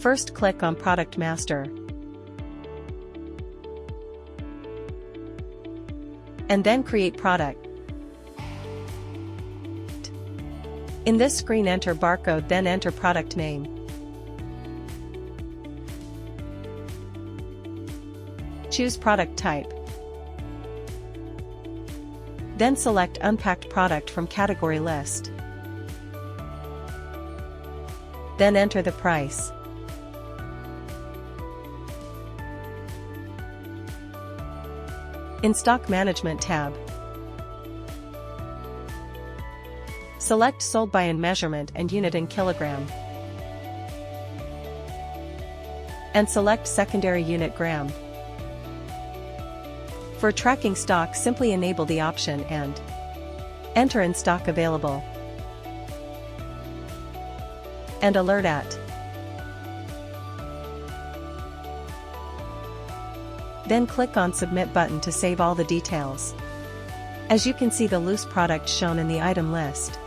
First click on Product Master. And then Create Product. In this screen enter barcode, then enter product name. Choose product type. Then select Unpacked product from category list. Then enter the price. In Stock Management tab, select sold by in measurement and unit in kilogram. And select secondary unit gram. For tracking stock, simply enable the option and enter in stock available and alert at. Then click on Submit button to save all the details. As you can see, the loose product shown in the item list.